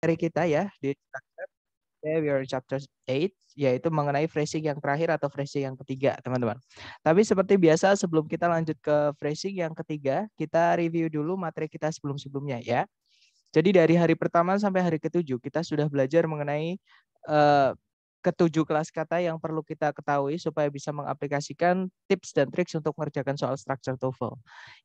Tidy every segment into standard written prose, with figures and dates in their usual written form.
materi kita ya di we are chapter 8, yaitu mengenai phrasing yang terakhir atau phrasing yang ketiga, teman-teman. Tapi seperti biasa, sebelum kita lanjut ke phrasing yang ketiga, kita review dulu materi kita sebelum-sebelumnya ya. Jadi dari hari pertama sampai hari ketujuh, kita sudah belajar mengenai ketujuh kelas kata yang perlu kita ketahui supaya bisa mengaplikasikan tips dan triks untuk mengerjakan soal structure TOEFL,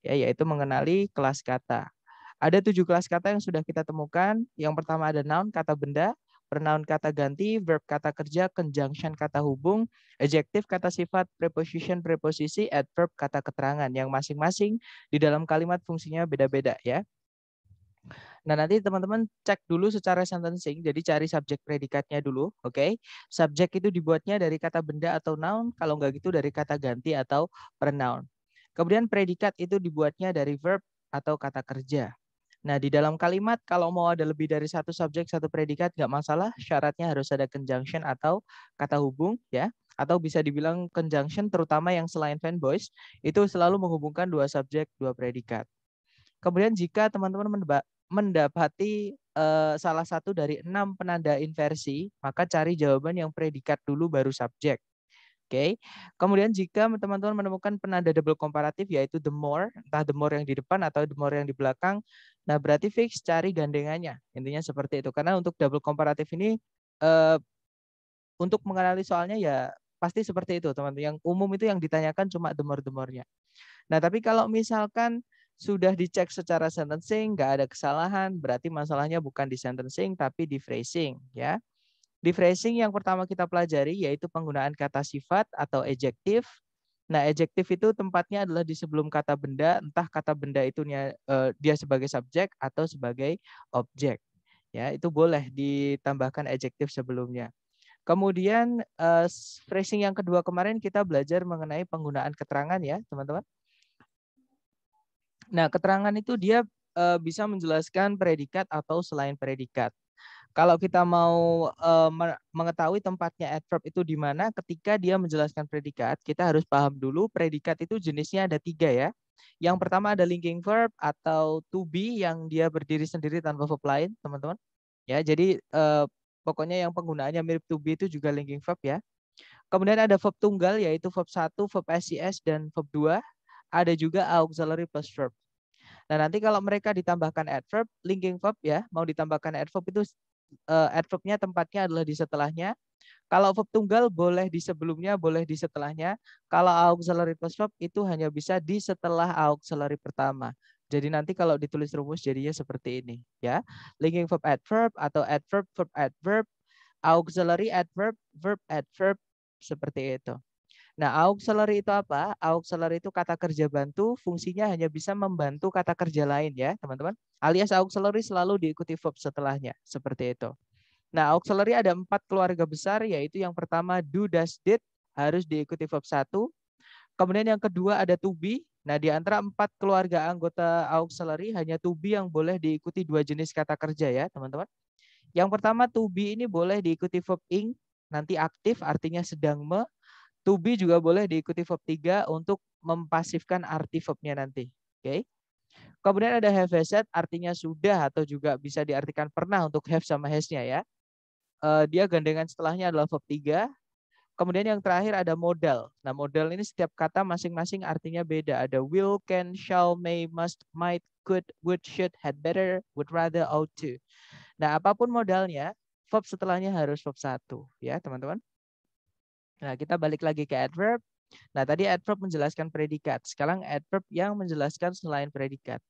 ya, yaitu mengenali kelas kata. Ada 7 kelas kata yang sudah kita temukan. Yang pertama ada noun, kata benda, pronoun kata ganti, verb kata kerja, conjunction kata hubung, adjective kata sifat, preposition preposisi, adverb kata keterangan, yang masing-masing di dalam kalimat fungsinya beda-beda ya. Nah, nanti teman-teman cek dulu secara sentencing, jadi cari subjek predikatnya dulu, oke? Subjek itu dibuatnya dari kata benda atau noun, kalau nggak gitu dari kata ganti atau pronoun. Kemudian predikat itu dibuatnya dari verb atau kata kerja. Nah, di dalam kalimat kalau mau ada lebih dari satu subjek, satu predikat, nggak masalah. Syaratnya harus ada conjunction atau kata hubung, ya. Atau bisa dibilang conjunction, terutama yang selain fanboys, itu selalu menghubungkan dua subjek, dua predikat. Kemudian jika teman-teman mendapati salah satu dari 6 penanda inversi, maka cari jawaban yang predikat dulu baru subjek. Oke. Kemudian jika teman-teman menemukan penanda double komparatif yaitu the more, entah the more yang di depan atau the more yang di belakang, nah berarti fix cari gandengannya. Intinya seperti itu. Karena untuk double komparatif ini untuk mengenali soalnya ya pasti seperti itu, teman-teman. Yang umum itu yang ditanyakan cuma the more-nya. Nah, tapi kalau misalkan sudah dicek secara sentencing, nggak ada kesalahan, berarti masalahnya bukan di sentencing tapi di phrasing, ya. Di phrasing yang pertama kita pelajari yaitu penggunaan kata sifat atau adjektif. Nah, adjektif itu tempatnya adalah di sebelum kata benda, entah kata benda itu dia sebagai subjek atau sebagai objek. Ya, itu boleh ditambahkan adjektif sebelumnya. Kemudian phrasing yang kedua kemarin kita belajar mengenai penggunaan keterangan ya, teman-teman. Nah, keterangan itu dia bisa menjelaskan predikat atau selain predikat. Kalau kita mau mengetahui tempatnya adverb itu di mana ketika dia menjelaskan predikat, kita harus paham dulu predikat itu jenisnya ada 3 ya. Yang pertama ada linking verb atau to be yang dia berdiri sendiri tanpa verb lain, teman-teman. Ya, jadi pokoknya yang penggunaannya mirip to be itu juga linking verb ya. Kemudian ada verb tunggal yaitu verb 1, verb SCS dan verb 2. Ada juga auxiliary plus verb. Nah, nanti kalau mereka ditambahkan adverb, linking verb ya, mau ditambahkan adverb itu adverbnya tempatnya adalah di setelahnya. Kalau verb tunggal boleh di sebelumnya, boleh di setelahnya. Kalau auxiliary plus verb itu hanya bisa di setelah auxiliary pertama. Jadi nanti kalau ditulis rumus jadinya seperti ini ya. Linking verb adverb atau adverb verb adverb, auxiliary adverb verb adverb seperti itu. Nah, auxiliary itu apa? Auxiliary itu kata kerja bantu, fungsinya hanya bisa membantu kata kerja lain ya, teman-teman. Alias auxiliary selalu diikuti verb setelahnya, seperti itu. Nah, auxiliary ada 4 keluarga besar, yaitu yang pertama do, does, did, harus diikuti verb 1. Kemudian yang kedua ada to be. Nah, di antara 4 keluarga anggota auxiliary, hanya to be yang boleh diikuti 2 jenis kata kerja ya, teman-teman. Yang pertama to be ini boleh diikuti verb ing, nanti aktif artinya sedang To be juga boleh diikuti verb 3 untuk mempasifkan arti verbnya nanti. Oke. Kemudian ada have has artinya sudah atau juga bisa diartikan pernah untuk have sama has-nya ya. Dia gandengan setelahnya adalah verb 3. Kemudian yang terakhir ada modal. Nah, modal ini setiap kata masing-masing artinya beda. Ada will, can, shall, may, must, might, could, would, should, had better, would rather, ought to. Nah, apapun modalnya, verb setelahnya harus verb 1 ya, teman-teman. Nah, kita balik lagi ke adverb. Nah, tadi adverb menjelaskan predikat. Sekarang adverb yang menjelaskan selain predikat.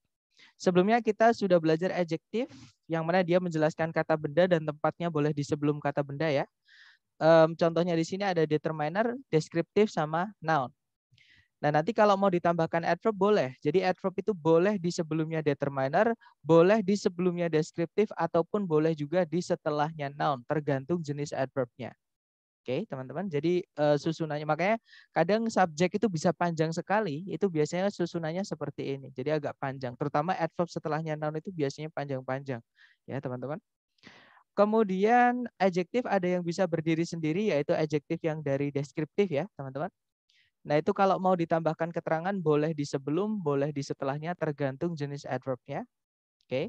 Sebelumnya kita sudah belajar adjektif, yang mana dia menjelaskan kata benda dan tempatnya boleh di sebelum kata benda ya. Contohnya di sini ada determiner, deskriptif, sama noun. Nah, nanti kalau mau ditambahkan adverb boleh. Jadi adverb itu boleh di sebelumnya determiner, boleh di sebelumnya deskriptif, ataupun boleh juga di setelahnya noun, tergantung jenis adverbnya. Oke, teman-teman. Jadi susunannya makanya kadang subjek itu bisa panjang sekali. Itu biasanya susunannya seperti ini. Jadi agak panjang. Terutama adverb setelahnya noun itu biasanya panjang-panjang. Ya, teman-teman. Kemudian adjektif ada yang bisa berdiri sendiri yaitu adjektif yang dari deskriptif ya, teman-teman. Nah, itu kalau mau ditambahkan keterangan boleh di sebelum, boleh di setelahnya tergantung jenis adverbnya. Oke.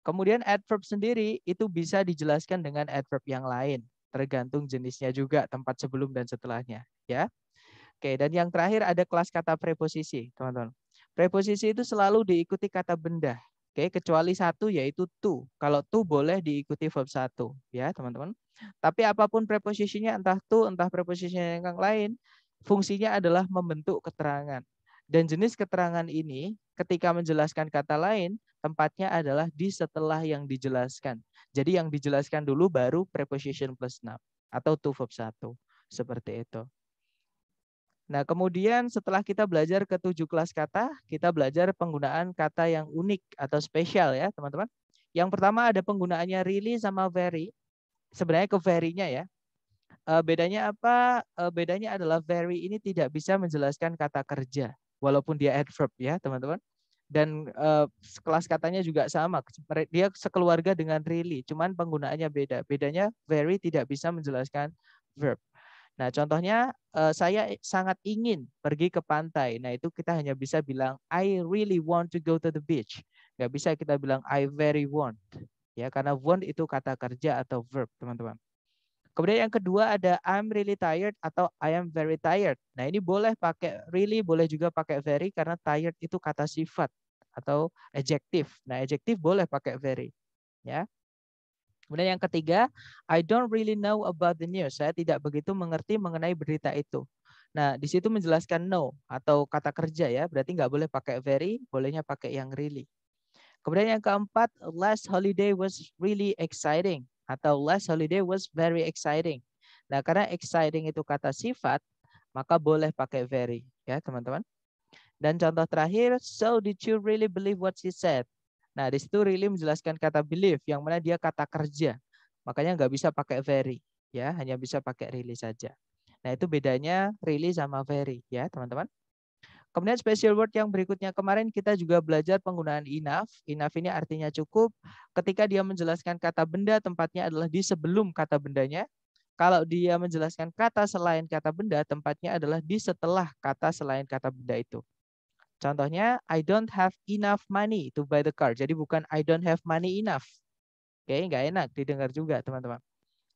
Kemudian adverb sendiri itu bisa dijelaskan dengan adverb yang lain, tergantung jenisnya juga, tempat sebelum dan setelahnya, ya. Oke, dan yang terakhir ada kelas kata preposisi, teman-teman. Preposisi itu selalu diikuti kata benda. Oke, kecuali satu yaitu to. Kalau to boleh diikuti verb satu, ya, teman-teman. Tapi apapun preposisinya, entah to, entah preposisinya yang lain, fungsinya adalah membentuk keterangan. Dan jenis keterangan ini ketika menjelaskan kata lain, tempatnya adalah di setelah yang dijelaskan. Jadi yang dijelaskan dulu baru preposition plus noun atau to verb satu. Seperti itu. Nah, kemudian setelah kita belajar ke 7 kelas kata, kita belajar penggunaan kata yang unik atau spesial ya, teman-teman. Yang pertama ada penggunaannya really sama very. Sebenarnya ke very-nya ya. Bedanya apa? Bedanya adalah very ini tidak bisa menjelaskan kata kerja, walaupun dia adverb ya, teman-teman. Dan kelas katanya juga sama. Dia sekeluarga dengan really, cuman penggunaannya beda. Bedanya very tidak bisa menjelaskan verb. Nah, contohnya saya sangat ingin pergi ke pantai. Nah, itu kita hanya bisa bilang I really want to go to the beach. Nggak bisa kita bilang I very want. Ya, karena want itu kata kerja atau verb, teman-teman. Kemudian yang kedua ada I'm really tired atau I am very tired. Nah, ini boleh pakai really, boleh juga pakai very karena tired itu kata sifat atau adjektif. Nah, adjektif boleh pakai very, ya. Kemudian yang ketiga, I don't really know about the news. Saya tidak begitu mengerti mengenai berita itu. Nah, di situ menjelaskan no atau kata kerja ya. Berarti nggak boleh pakai very, bolehnya pakai yang really. Kemudian yang keempat, last holiday was really exciting. Atau last holiday was very exciting. Nah, karena exciting itu kata sifat, maka boleh pakai very. Ya, teman-teman. Dan contoh terakhir, so did you really believe what she said? Nah, di situ really menjelaskan kata believe, yang mana dia kata kerja. Makanya nggak bisa pakai very, ya, hanya bisa pakai really saja. Nah, itu bedanya really sama very, ya, teman-teman. Kemudian special word yang berikutnya, kemarin kita juga belajar penggunaan enough. Enough ini artinya cukup. Ketika dia menjelaskan kata benda, tempatnya adalah di sebelum kata bendanya. Kalau dia menjelaskan kata selain kata benda, tempatnya adalah di setelah kata selain kata benda itu. Contohnya, I don't have enough money to buy the car. Jadi bukan I don't have money enough. Oke, nggak enak didengar juga, teman-teman.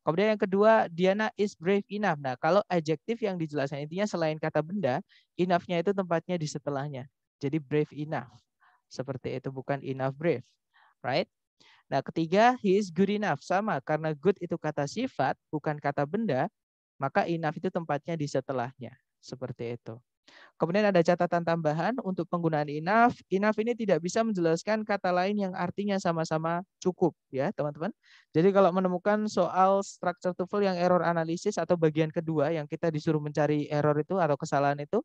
Kemudian yang kedua, Diana is brave enough. Nah, kalau adjektif yang dijelaskan intinya selain kata benda, enough-nya itu tempatnya di setelahnya. Jadi brave enough. Seperti itu, bukan enough brave. Right? Nah, ketiga, he is good enough. Sama, karena good itu kata sifat, bukan kata benda, maka enough itu tempatnya di setelahnya. Seperti itu. Kemudian ada catatan tambahan untuk penggunaan enough. Enough ini tidak bisa menjelaskan kata lain yang artinya sama-sama cukup, ya teman-teman. Jadi kalau menemukan soal structure TOEFL yang error analisis atau bagian kedua yang kita disuruh mencari error itu atau kesalahan itu,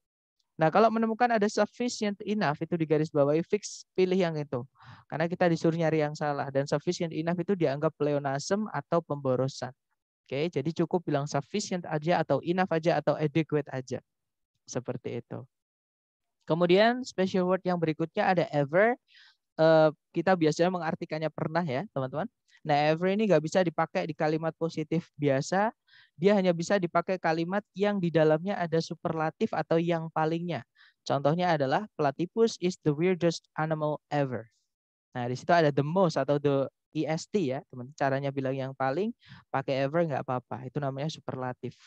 nah kalau menemukan ada sufficient enough itu di garis bawahi fix pilih yang itu. Karena kita disuruh nyari yang salah dan sufficient enough itu dianggap pleonasm atau pemborosan. Oke, jadi cukup bilang sufficient aja atau enough aja atau adequate aja. Seperti itu. Kemudian special word yang berikutnya ada ever. Kita biasanya mengartikannya pernah ya teman-teman. Nah ever ini nggak bisa dipakai di kalimat positif biasa. Dia hanya bisa dipakai kalimat yang di dalamnya ada superlatif atau yang palingnya. Contohnya adalah platypus is the weirdest animal ever. Nah di situ ada the most atau the est ya teman. Caranya bilang yang paling pakai ever nggak apa-apa. Itu namanya superlatif.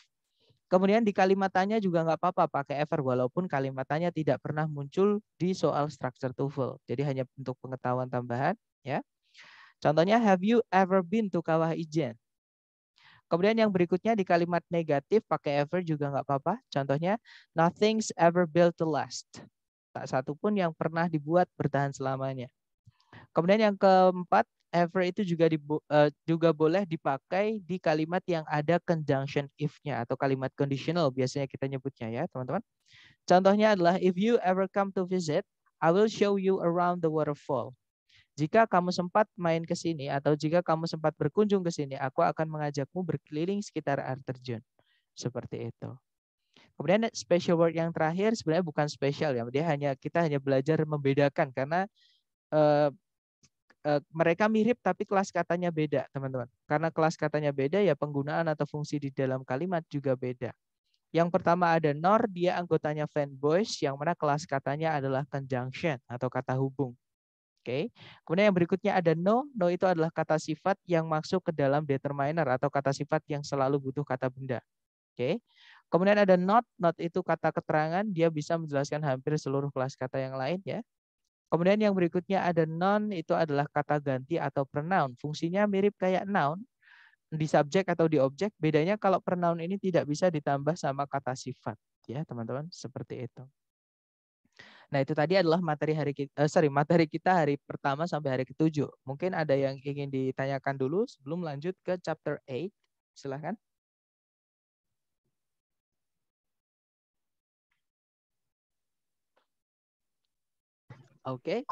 Kemudian di kalimat tanya juga nggak apa-apa pakai ever walaupun kalimat tanya tidak pernah muncul di soal structure TOEFL. Jadi hanya untuk pengetahuan tambahan ya. Contohnya have you ever been to Kawah Ijen? Kemudian yang berikutnya di kalimat negatif pakai ever juga nggak apa-apa. Contohnya nothing's ever built to last. Tak satu pun yang pernah dibuat bertahan selamanya. Kemudian yang keempat, ever itu juga boleh dipakai di kalimat yang ada conjunction if-nya atau kalimat conditional biasanya kita nyebutnya ya teman-teman. Contohnya adalah if you ever come to visit, I will show you around the waterfall. Jika kamu sempat main ke sini atau jika kamu sempat berkunjung ke sini, aku akan mengajakmu berkeliling sekitar air terjun. Seperti itu. Kemudian special word yang terakhir sebenarnya bukan spesial ya, kita hanya belajar membedakan karena mereka mirip tapi kelas katanya beda, teman-teman. Karena kelas katanya beda ya penggunaan atau fungsi di dalam kalimat juga beda. Yang pertama ada nor, dia anggotanya fanboys, yang mana kelas katanya adalah conjunction atau kata hubung. Oke. Kemudian yang berikutnya ada no. No itu adalah kata sifat yang masuk ke dalam determiner atau kata sifat yang selalu butuh kata benda. Oke. Kemudian ada not. Not itu kata keterangan, dia bisa menjelaskan hampir seluruh kelas kata yang lain ya. Kemudian yang berikutnya ada non, itu adalah kata ganti atau pronoun. Fungsinya mirip kayak noun di subjek atau di objek. Bedanya kalau pronoun ini tidak bisa ditambah sama kata sifat ya, teman-teman. Seperti itu. Nah, itu tadi adalah materi kita hari pertama sampai hari ke-7. Mungkin ada yang ingin ditanyakan dulu sebelum lanjut ke chapter 8. Silahkan. Oke.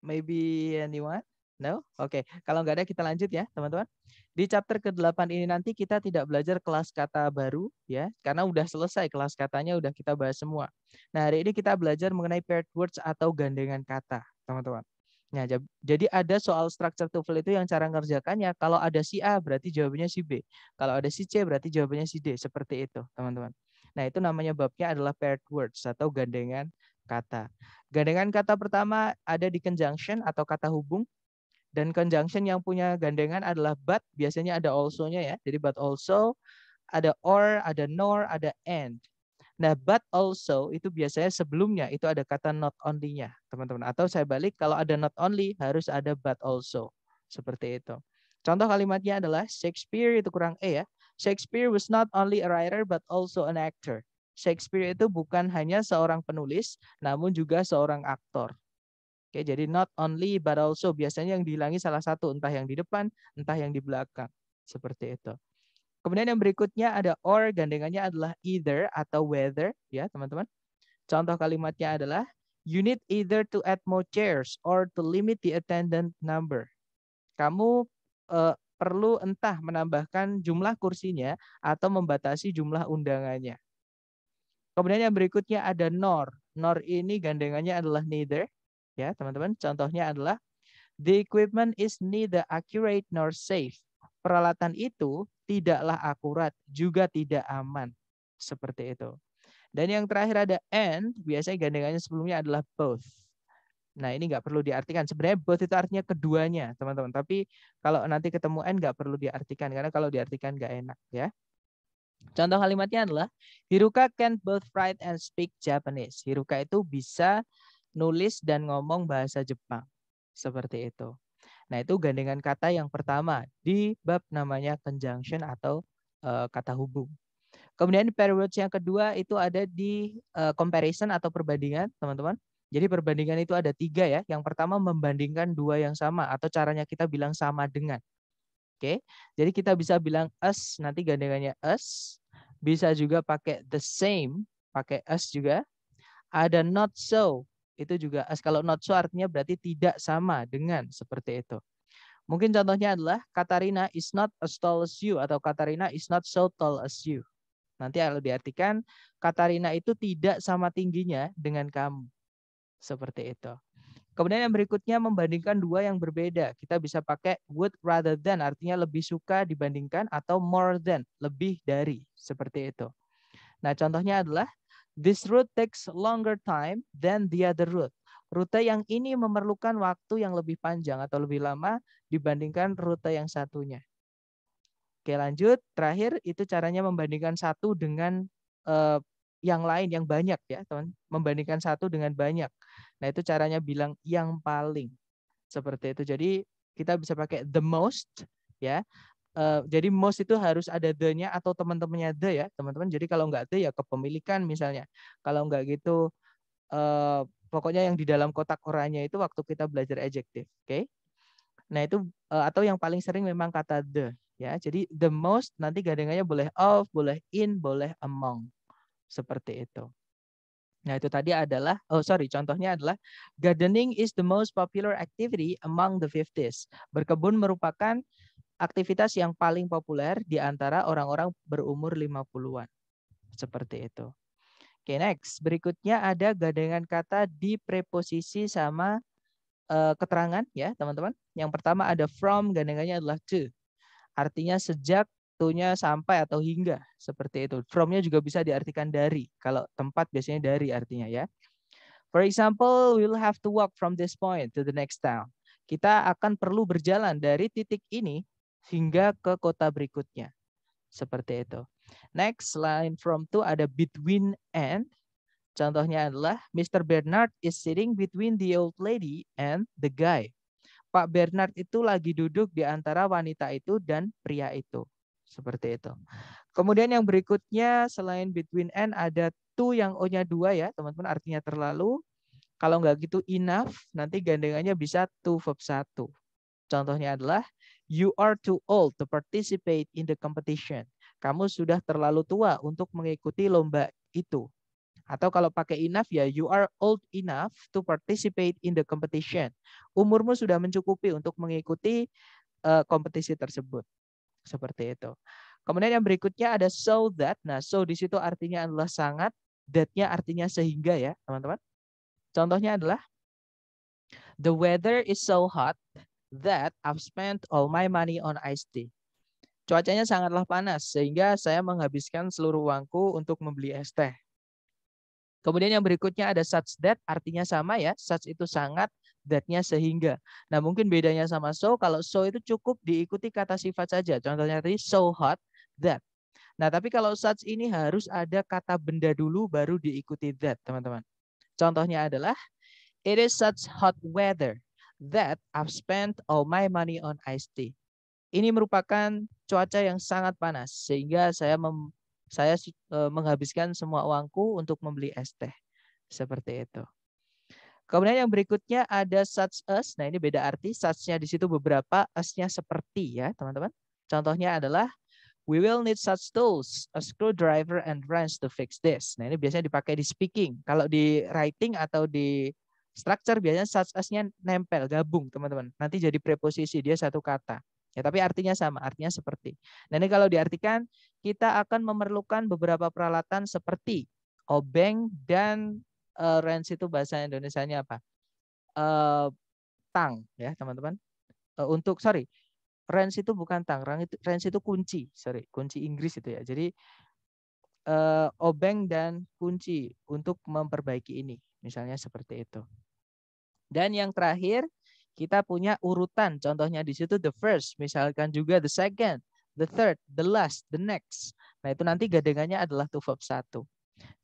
Maybe anyone? No? Oke. Kalau nggak ada kita lanjut ya, teman-teman. Di chapter ke-8 ini nanti kita tidak belajar kelas kata baru ya, karena udah selesai kelas katanya udah kita bahas semua. Nah, hari ini kita belajar mengenai paired words atau gandengan kata, teman-teman. Nah, jadi ada soal structure TOEFL itu yang cara ngerjakannya, kalau ada si A berarti jawabannya si B. Kalau ada si C berarti jawabannya si D, seperti itu, teman-teman. Nah, itu namanya babnya adalah paired words atau gandengan kata. Gandengan kata pertama ada di conjunction atau kata hubung. Dan conjunction yang punya gandengan adalah but, biasanya ada also-nya ya. Jadi but also, ada or, ada nor, ada and. Nah, but also itu biasanya sebelumnya itu ada kata not only-nya, teman-teman. Atau saya balik, kalau ada not only harus ada but also. Seperti itu. Contoh kalimatnya adalah Shakespeare, itu kurang E ya. Shakespeare was not only a writer but also an actor. Shakespeare itu bukan hanya seorang penulis, namun juga seorang aktor. Oke, jadi not only but also biasanya yang dihilangi salah satu, entah yang di depan, entah yang di belakang. Seperti itu. Kemudian yang berikutnya ada or, gandengannya adalah either atau whether ya, teman-teman. Contoh kalimatnya adalah you need either to add more chairs or to limit the attendant number. Kamu perlu entah menambahkan jumlah kursinya atau membatasi jumlah undangannya. Kemudian yang berikutnya ada nor. Nor ini gandengannya adalah neither. Ya, teman-teman. Contohnya adalah the equipment is neither accurate nor safe. Peralatan itu tidaklah akurat, juga tidak aman. Seperti itu. Dan yang terakhir ada and, biasanya gandengannya sebelumnya adalah both. Nah, ini nggak perlu diartikan. Sebenarnya both itu artinya keduanya, teman-teman. Tapi kalau nanti ketemu and nggak perlu diartikan, karena kalau diartikan nggak enak ya. Contoh kalimatnya adalah Hiruka can both write and speak Japanese. Hiruka itu bisa nulis dan ngomong bahasa Jepang. Seperti itu. Nah, itu gandengan kata yang pertama di bab namanya conjunction atau kata hubung. Kemudian pair words yang kedua itu ada di comparison atau perbandingan, teman-teman. Jadi perbandingan itu ada 3 ya. Yang pertama membandingkan dua yang sama atau caranya kita bilang sama dengan. Oke. Jadi kita bisa bilang us, nanti gandengannya us. Bisa juga pakai the same, pakai us juga. Ada not so, itu juga us. Kalau not so artinya berarti tidak sama dengan, seperti itu. Mungkin contohnya adalah Katarina is not as tall as you atau Katarina is not so tall as you. Nanti kalau diartikan Katarina itu tidak sama tingginya dengan kamu. Seperti itu. Kemudian yang berikutnya membandingkan dua yang berbeda. Kita bisa pakai would rather than, artinya lebih suka dibandingkan, atau more than, lebih dari. Seperti itu. Nah, contohnya adalah this route takes longer time than the other route. Rute yang ini memerlukan waktu yang lebih panjang atau lebih lama dibandingkan rute yang satunya. Oke, lanjut. Terakhir itu caranya membandingkan satu dengan yang lain, yang banyak ya, teman. Membandingkan satu dengan banyak. Nah, itu caranya bilang yang paling. Seperti itu. Jadi kita bisa pakai the most ya. Jadi most itu harus ada the-nya atau teman-temannya the ya, teman-teman. Jadi kalau nggak the ya kepemilikan misalnya. Kalau nggak gitu pokoknya yang di dalam kotak oranye itu waktu kita belajar adjective, oke? Nah, itu atau yang paling sering memang kata the ya. Jadi the most nanti gandengannya boleh of, boleh in, boleh among. Seperti itu. Nah, itu tadi adalah contohnya adalah gardening is the most popular activity among the 50s. Berkebun merupakan aktivitas yang paling populer di antara orang-orang berumur 50-an. Seperti itu. Oke, next. Berikutnya ada gandengan kata di preposisi sama keterangan ya, teman-teman. Yang pertama ada from, gandengannya adalah to. Artinya sejak, to-nya sampai atau hingga. Seperti itu. From-nya juga bisa diartikan dari. Kalau tempat biasanya dari artinya ya. For example, we'll have to walk from this point to the next town. Kita akan perlu berjalan dari titik ini hingga ke kota berikutnya. Seperti itu. Next, line from to ada between and. Contohnya adalah Mr. Bernard is sitting between the old lady and the guy. Pak Bernard itu lagi duduk di antara wanita itu dan pria itu. Seperti itu. Kemudian yang berikutnya selain between and ada to yang O-nya 2 ya, teman-teman, artinya terlalu. Kalau nggak gitu enough, nanti gandengannya bisa to verb 1. Contohnya adalah you are too old to participate in the competition. Kamu sudah terlalu tua untuk mengikuti lomba itu. Atau kalau pakai enough ya you are old enough to participate in the competition. Umurmu sudah mencukupi untuk mengikuti kompetisi tersebut. Seperti itu. Kemudian yang berikutnya ada so that. Nah, so di situ artinya adalah sangat, that-nya artinya sehingga ya, teman-teman. Contohnya adalah the weather is so hot that I've spent all my money on iced tea. Cuacanya sangatlah panas sehingga saya menghabiskan seluruh uangku untuk membeli es teh. Kemudian yang berikutnya ada such that, artinya sama ya. Such itu sangat, that-nya sehingga. Nah, mungkin bedanya sama so, kalau so itu cukup diikuti kata sifat saja. Contohnya tadi so hot that. Nah, tapi kalau such ini harus ada kata benda dulu baru diikuti that, teman-teman. Contohnya adalah it is such hot weather that I've spent all my money on iced tea. Ini merupakan cuaca yang sangat panas sehingga saya menghabiskan semua uangku untuk membeli es teh. Seperti itu. Kemudian yang berikutnya ada such as. Nah, ini beda arti. Such-nya di situ beberapa, as-nya seperti ya, teman-teman. Contohnya adalah we will need such tools, a screwdriver and wrench to fix this. Nah, ini biasanya dipakai di speaking. Kalau di writing atau di structure biasanya such as-nya nempel, gabung, teman-teman. Nanti jadi preposisi, dia satu kata. Ya, tapi artinya sama, artinya seperti. Nah, ini kalau diartikan, kita akan memerlukan beberapa peralatan seperti obeng dan wrench itu bahasa Indonesianya apa? Tang, ya teman-teman. Wrench itu bukan tang, wrench itu kunci, kunci Inggris itu ya. Jadi obeng dan kunci untuk memperbaiki ini, misalnya seperti itu. Dan yang terakhir, kita punya urutan. Contohnya di situ the first, misalkan juga the second, the third, the last, the next. Nah, itu nanti gandengannya adalah to verb 1.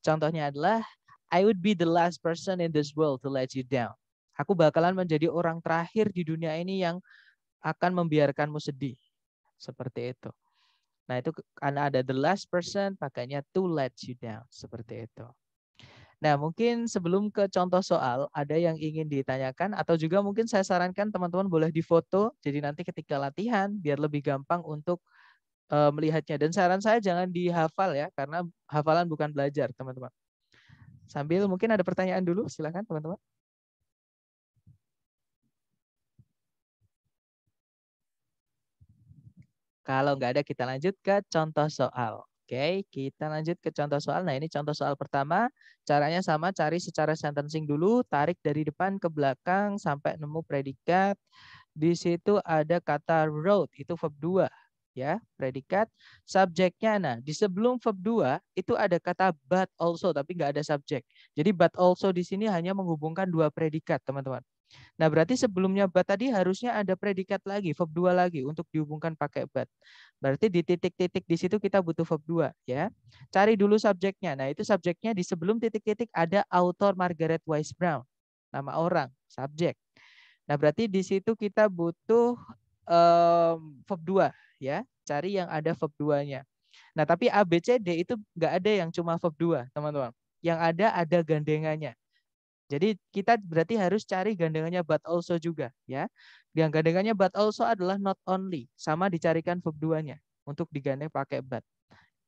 Contohnya adalah I would be the last person in this world to let you down. Aku bakalan menjadi orang terakhir di dunia ini yang akan membiarkanmu sedih. Seperti itu. Nah, itu karena ada the last person, pakainya to let you down. Seperti itu. Nah, mungkin sebelum ke contoh soal, ada yang ingin ditanyakan atau juga mungkin saya sarankan teman-teman boleh difoto. Jadi nanti ketika latihan biar lebih gampang untuk melihatnya. Dan saran saya jangan dihafal ya, karena hafalan bukan belajar, teman-teman. Sambil mungkin ada pertanyaan dulu, silakan teman-teman. Kalau nggak ada, kita lanjut ke contoh soal. Oke, kita lanjut ke contoh soal. Nah, ini contoh soal pertama. Caranya sama, cari secara sentencing dulu. Tarik dari depan ke belakang sampai nemu predikat. Di situ ada kata wrote, itu verb 2. Ya, predikat. Subjeknya, nah, di sebelum verb 2, itu ada kata but also, tapi nggak ada subjek. Jadi but also di sini hanya menghubungkan 2 predikat, teman-teman. Nah, berarti sebelumnya but tadi harusnya ada predikat lagi, verb 2 lagi untuk dihubungkan pakai but. Berarti di titik-titik di situ kita butuh verb 2 ya. Cari dulu subjeknya. Nah, itu subjeknya di sebelum titik-titik ada author Margaret Wise Brown. Nama orang, subjek. Nah, berarti di situ kita butuh verb 2 ya. Cari yang ada verb 2-nya. Nah, tapi A, B, C, D itu nggak ada yang cuma verb 2, teman-teman. Yang ada gandengannya. Jadi kita berarti harus cari gandengannya but also juga ya. Yang gandengannya but also adalah not only, sama dicarikan verb 2-nya untuk digandeng pakai but.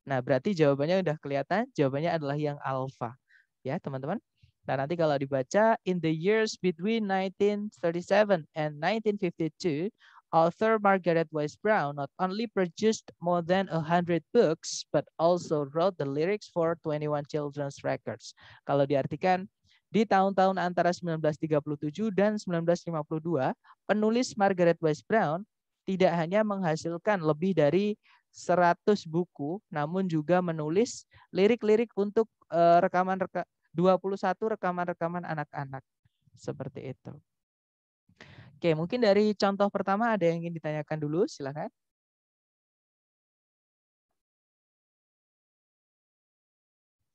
Nah, berarti jawabannya udah kelihatan, jawabannya adalah yang alpha. Ya, teman-teman. Nah, nanti kalau dibaca in the years between 1937 and 1952, author Margaret Wise Brown not only produced more than 100 books but also wrote the lyrics for 21 children's records. Kalau diartikan di tahun-tahun antara 1937 dan 1952, penulis Margaret Wise Brown tidak hanya menghasilkan lebih dari 100 buku, namun juga menulis lirik-lirik untuk 21 rekaman-rekaman anak-anak. Seperti itu. Oke, mungkin dari contoh pertama ada yang ingin ditanyakan dulu, silakan.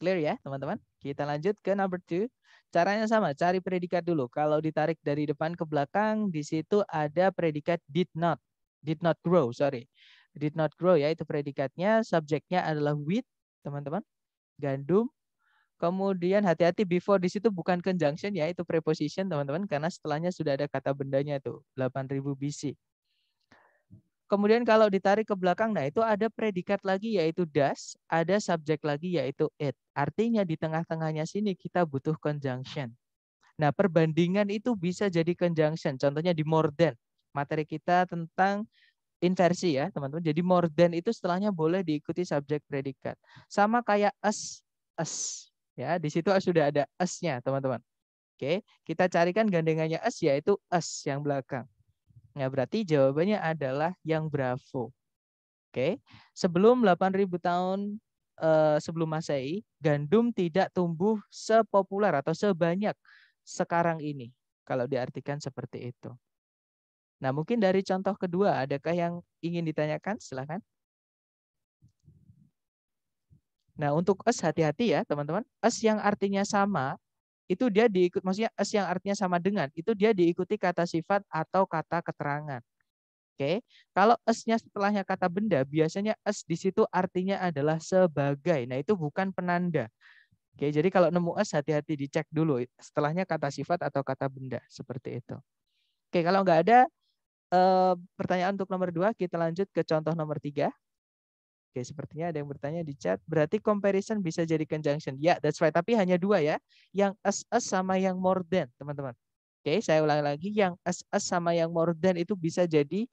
Clear ya, teman-teman? Kita lanjut ke number 2. Caranya sama, cari predikat dulu. Kalau ditarik dari depan ke belakang, di situ ada predikat did not grow, sorry. Did not grow ya, itu predikatnya. Subjeknya adalah wheat, teman-teman. Gandum. Kemudian hati-hati before di situ bukan conjunction ya, itu preposition, teman-teman. Karena setelahnya sudah ada kata bendanya tuh, 8000 BC. Kemudian kalau ditarik ke belakang, nah itu ada predikat lagi yaitu does, ada subjek lagi yaitu it. Artinya di tengah-tengahnya sini kita butuh conjunction. Nah perbandingan itu bisa jadi conjunction. Contohnya di more than. Materi kita tentang inversi ya teman-teman. Jadi more than itu setelahnya boleh diikuti subjek predikat. Sama kayak us. Ya di situ sudah ada us-nya teman-teman. Oke, kita carikan gandengannya us yaitu us yang belakang. Nah, berarti jawabannya adalah yang Bravo. Oke, sebelum 8.000 tahun sebelum Masehi, gandum tidak tumbuh sepopuler atau sebanyak sekarang ini. Kalau diartikan seperti itu. Nah, mungkin dari contoh kedua, adakah yang ingin ditanyakan? Silakan. Nah, untuk us hati-hati ya, teman-teman. Us yang artinya sama, itu dia diikut, maksudnya us yang artinya sama dengan, itu dia diikuti kata sifat atau kata keterangan. Oke, kalau as-nya setelahnya kata benda, biasanya as di situ artinya adalah sebagai. Nah, itu bukan penanda. Oke, jadi kalau nemu as hati-hati dicek dulu setelahnya kata sifat atau kata benda seperti itu. Oke, kalau nggak ada pertanyaan untuk nomor 2, kita lanjut ke contoh nomor 3. Oke, sepertinya ada yang bertanya di chat. Berarti comparison bisa jadi conjunction. Ya, that's right. Tapi hanya 2 ya. Yang as sama yang more than, teman-teman. Oke, saya ulangi lagi. Yang as sama yang more than itu bisa jadi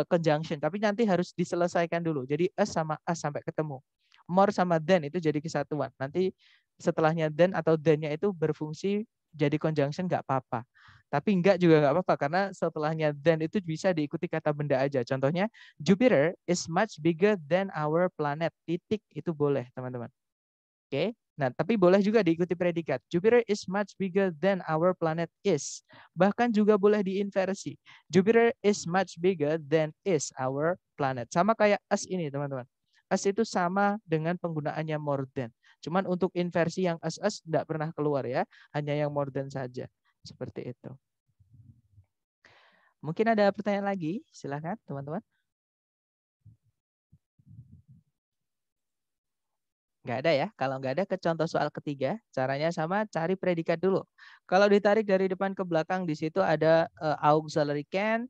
conjunction. Tapi nanti harus diselesaikan dulu. Jadi as sama as sampai ketemu. More sama than itu jadi kesatuan. Nanti setelahnya than atau than-nya itu berfungsi jadi conjunction nggak apa-apa. Tapi enggak juga nggak apa-apa karena setelahnya than itu bisa diikuti kata benda aja. Contohnya Jupiter is much bigger than our planet. Titik itu boleh, teman-teman. Oke. Nah, tapi boleh juga diikuti predikat. Jupiter is much bigger than our planet is. Bahkan juga boleh diinversi. Jupiter is much bigger than is our planet. Sama kayak us ini, teman-teman. Us itu sama dengan penggunaannya more than. Cuman untuk inversi yang us tidak pernah keluar ya. Hanya yang more than saja. Seperti itu. Mungkin ada pertanyaan lagi? Silakan, teman-teman. Nggak ada ya. Kalau nggak ada, ke contoh soal ketiga. Caranya sama, cari predikat dulu. Kalau ditarik dari depan ke belakang, di situ ada auxiliary can.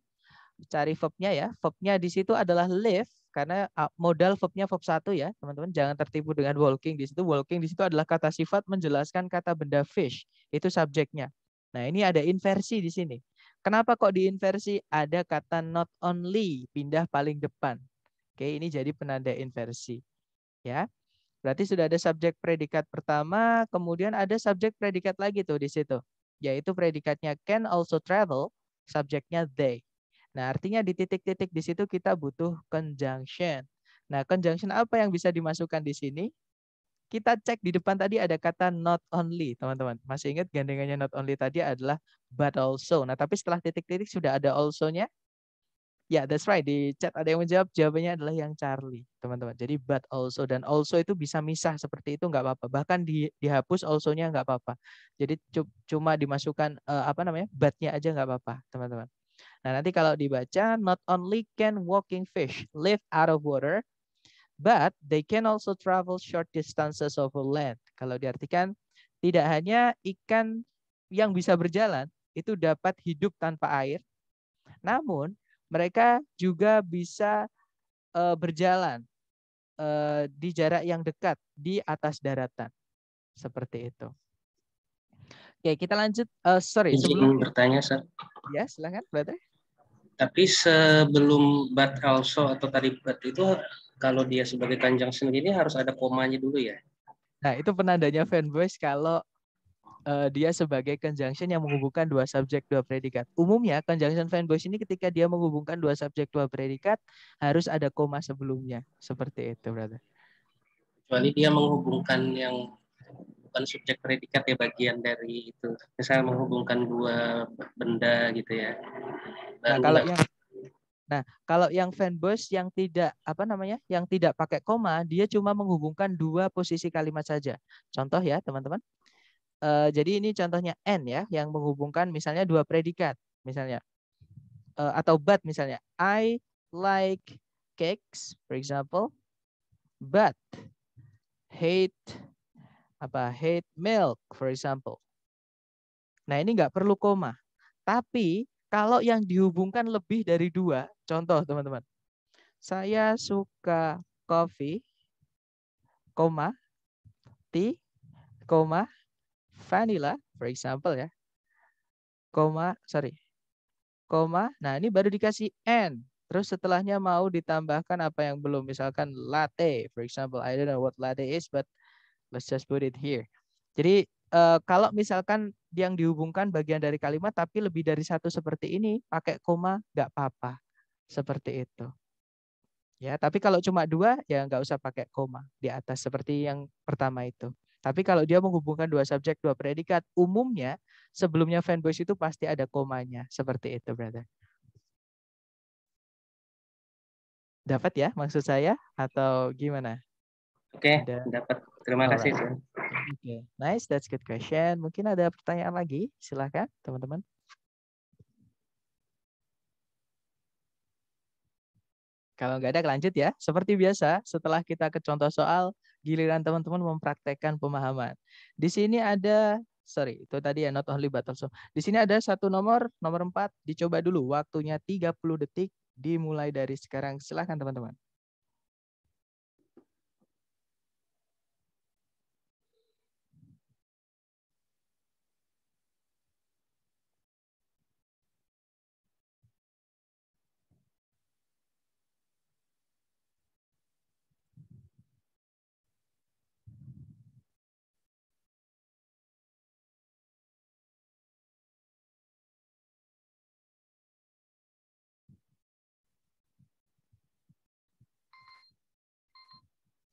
Cari verb-nya ya. Verb-nya di situ adalah live. Karena modal verb-nya verb 1 ya. Teman-teman jangan tertipu dengan walking. Di situ walking di situ adalah kata sifat menjelaskan kata benda fish. Itu subjeknya. Nah ini ada inversi di sini. Kenapa kok diinversi? Ada kata not only. Pindah paling depan. Oke, ini jadi penanda inversi. Ya. Berarti sudah ada subjek predikat pertama, kemudian ada subjek predikat lagi tuh di situ. Yaitu predikatnya can also travel, subjeknya they. Nah, artinya di titik-titik di situ kita butuh conjunction. Nah, conjunction apa yang bisa dimasukkan di sini? Kita cek di depan tadi ada kata not only, teman-teman. Masih ingat gandengannya not only tadi adalah but also. Nah, tapi setelah titik-titik sudah ada also-nya. Ya, that's right. Di chat ada yang menjawab, jawabannya adalah yang Charlie, teman-teman. Jadi but also, dan also itu bisa misah seperti itu nggak apa-apa. Bahkan dihapus also-nya nggak apa-apa. Jadi cuma dimasukkan but-nya aja nggak apa-apa, teman-teman. Nah, nanti kalau dibaca, not only can walking fish live out of water, but they can also travel short distances over land. Kalau diartikan, tidak hanya ikan yang bisa berjalan, itu dapat hidup tanpa air, namun mereka juga bisa berjalan di jarak yang dekat di atas daratan. Seperti itu. Oke, kita lanjut. Sebelum bertanya, Sir. Ya, silakan, brother. Tapi sebelum but also atau tadi but itu kalau dia sebagai conjunction gini harus ada komanya dulu ya? Nah, itu penandanya fanboys kalau dia sebagai conjunction yang menghubungkan dua subjek, dua predikat. Umumnya conjunction fanboys ini ketika dia menghubungkan dua subjek, dua predikat harus ada koma sebelumnya. Seperti itu, brother. Kecuali dia menghubungkan yang bukan bukan subjek predikat ya, bagian dari itu. Misalnya menghubungkan dua benda gitu ya. Nah, Dan kalau yang fanboys yang tidak yang tidak pakai koma, dia cuma menghubungkan dua posisi kalimat saja. Contoh ya, teman-teman. Jadi ini contohnya and ya, yang menghubungkan misalnya dua predikat, misalnya atau but misalnya. I like cakes, for example, but hate milk, for example. Nah, ini nggak perlu koma. Tapi kalau yang dihubungkan lebih dari dua, contoh teman-teman. Saya suka coffee, koma, tea, koma, vanilla, for example ya. Koma. Nah, ini baru dikasih and. Terus setelahnya mau ditambahkan apa yang belum. Misalkan latte, for example. I don't know what latte is, but let's just put it here. Jadi kalau misalkan yang dihubungkan bagian dari kalimat tapi lebih dari satu seperti ini, pakai koma nggak apa-apa. Seperti itu. Ya, tapi kalau cuma dua ya nggak usah pakai koma di atas seperti yang pertama itu. Tapi kalau dia menghubungkan dua subjek, dua predikat, umumnya sebelumnya fanboys itu pasti ada komanya. Seperti itu, brother. Dapat ya maksud saya atau gimana? Oke, dapat. Terima kasih. Alright. Okay. Nice, that's good question. Mungkin ada pertanyaan lagi? Silakan, teman-teman. Kalau nggak ada, lanjut ya. Seperti biasa, setelah kita ke contoh soal, giliran teman-teman mempraktekkan pemahaman. Di sini ada, itu tadi ya, not only but also. Di sini ada satu nomor 4, dicoba dulu. Waktunya 30 detik, dimulai dari sekarang. Silakan teman-teman.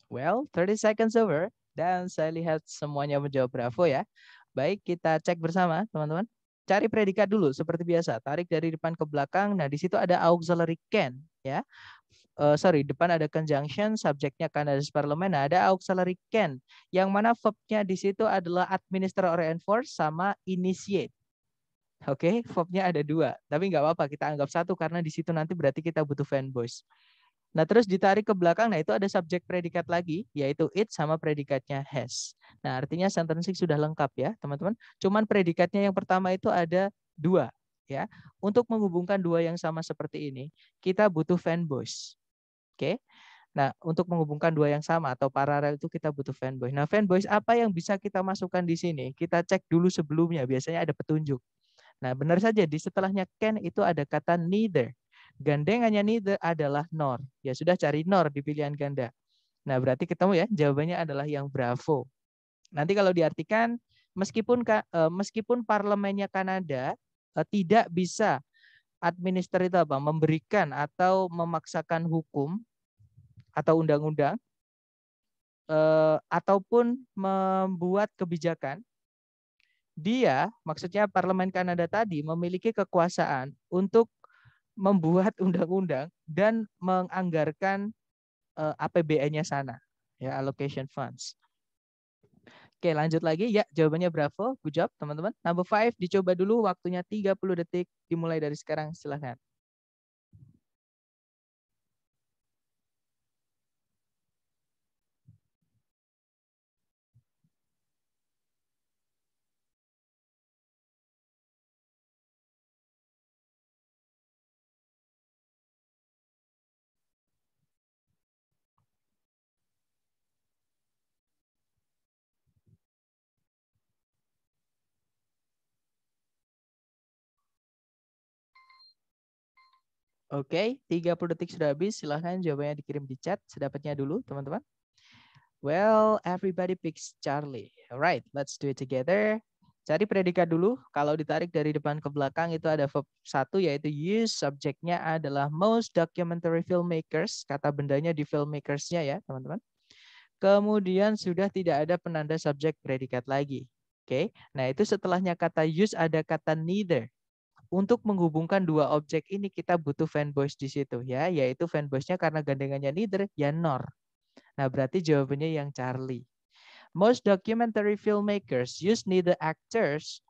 Well, 30 seconds over. Dan saya lihat semuanya menjawab bravo ya. Baik, kita cek bersama teman-teman. Cari predikat dulu seperti biasa. Tarik dari depan ke belakang. Nah, di situ ada auxiliary can ya. Depan ada conjunction, subjeknya can ada parlemen. Nah, ada auxiliary can. Yang mana verbnya di situ adalah administer or enforce sama initiate. Oke, verbnya ada dua. Tapi nggak apa-apa, kita anggap satu karena di situ nanti berarti kita butuh fanboys. Nah, terus ditarik ke belakang, nah itu ada subjek predikat lagi, yaitu it sama predikatnya has. Nah, artinya sentencing sudah lengkap ya, teman-teman. Cuman predikatnya yang pertama itu ada dua, ya. Untuk menghubungkan dua yang sama seperti ini, kita butuh fanboys. Oke. Nah, untuk menghubungkan dua yang sama atau paralel itu kita butuh fanboys. Nah, fanboys apa yang bisa kita masukkan di sini? Kita cek dulu sebelumnya, biasanya ada petunjuk. Nah, benar saja di setelahnya can itu ada kata neither. Gandengannya neither adalah nor. Ya sudah, cari nor di pilihan ganda. Nah, berarti ketemu ya, jawabannya adalah yang bravo. Nanti kalau diartikan, meskipun parlemennya Kanada tidak bisa memberikan atau memaksakan hukum atau undang-undang ataupun membuat kebijakan, maksudnya parlemen Kanada tadi memiliki kekuasaan untuk membuat undang-undang dan menganggarkan APBN-nya sana, ya, allocation funds. Oke, lanjut lagi. Ya, jawabannya bravo. Good job, teman-teman. Number 5, dicoba dulu. Waktunya 30 detik. Dimulai dari sekarang. Silahkan. Oke, 30 detik sudah habis. Silahkan jawabannya dikirim di chat. Sedapatnya dulu, teman-teman. Well, everybody picks Charlie. Alright, let's do it together. Cari predikat dulu. Kalau ditarik dari depan ke belakang itu ada verb 1 yaitu use. Subjeknya adalah most documentary filmmakers. Kata bendanya di filmmakers-nya ya, teman-teman. Kemudian sudah tidak ada penanda subjek predikat lagi. Oke, nah itu setelahnya kata use ada kata neither. Untuk menghubungkan dua objek ini kita butuh fanboys di situ ya, yaitu fanboysnya karena gandengannya neither ya nor. Nah berarti jawabannya yang Charlie. Most documentary filmmakers use neither actors